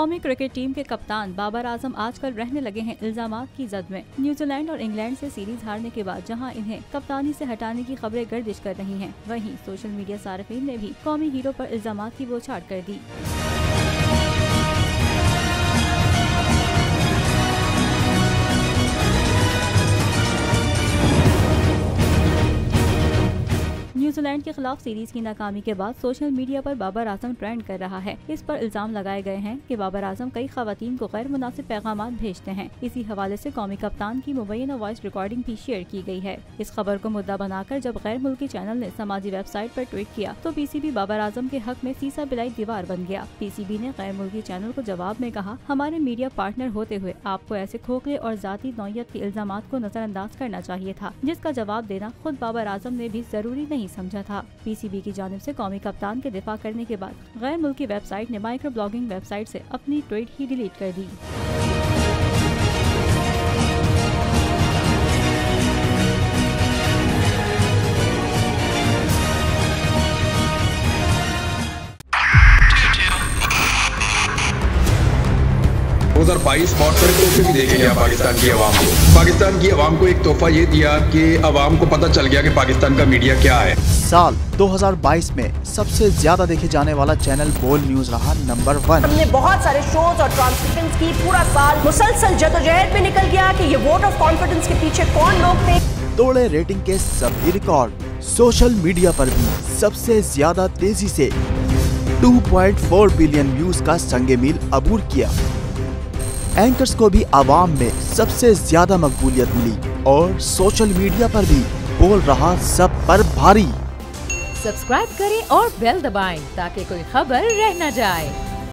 कौमी cricket team के कप्तान बाबर आजम आजकल रहने लगे हैं इल्जामात की जद में। न्यूजीलैंड और इंग्लैंड से सीरीज हारने के बाद जहां इन्हें कप्तानी से हटाने की खबरें गर्दिश कर रही हैं, वहीं सोशल मीडिया सार्फिन ने भी कौमी हीरो पर इल्जामात की बौछार कर दी। न्यूजीलैंड के खिलाफ सीरीज की नाकामी के बाद सोशल मीडिया पर बाबर आजम ट्रेंड कर रहा है। इस पर इल्जाम लगाए गए हैं कि बाबर आजम कई खवातीन को गैर मुनासिब पैगाम भेजते हैं। इसी हवाले से कौमी कप्तान की मुबैना वॉइस रिकॉर्डिंग भी शेयर की गई है। इस खबर को मुद्दा बनाकर जब गैर मुल्की चैनल ने समाजी वेबसाइट पर ट्वीट किया तो पीसीबी बाबर आजम के हक में सीसा बिलाई दीवार बन गया। पीसीबी ने गैर मुल्की चैनल को जवाब में कहा, हमारे मीडिया पार्टनर होते हुए आपको ऐसे खोखले और जाती नौयत के इल्जामात को नजरअंदाज करना चाहिए था, जिसका जवाब देना खुद बाबर आजम ने भी जरूरी नहीं समझा था। पीसीबी की जानिब से कौमी कप्तान के दिफा करने के बाद गैर मुल्की वेबसाइट ने माइक्रो ब्लॉगिंग वेबसाइट से अपनी ट्वीट ही डिलीट कर दी। बॉक्सर तोहफे भी देखे गया पाकिस्तान की आवाम को। पाकिस्तान की आवाम को एक तोहफा ये दिया कि आवाम को पता चल गया कि पाकिस्तान का मीडिया क्या है। साल 2022 में सबसे ज्यादा देखे जाने वाला चैनल बोल न्यूज रहा नंबर 1। हमने बहुत सारे शोज और ट्रांसमिशंस की, पूरा साल मुसलसल जदोजहद में निकल गया कि ये वोट ऑफ कॉन्फिडेंस के पीछे कौन लोग थे। तोड़े रेटिंग के सभी रिकॉर्ड। सोशल मीडिया पर भी सबसे ज्यादा तेजी से 2.4 बिलियन व्यूज का संगे मील अबूर किया। एंकर्स को भी आवाम में सबसे ज्यादा मकबूलियत मिली और सोशल मीडिया पर भी बोल रहा सब पर भारी। सब्सक्राइब करें और बेल दबाएं ताकि कोई खबर रह न जाए।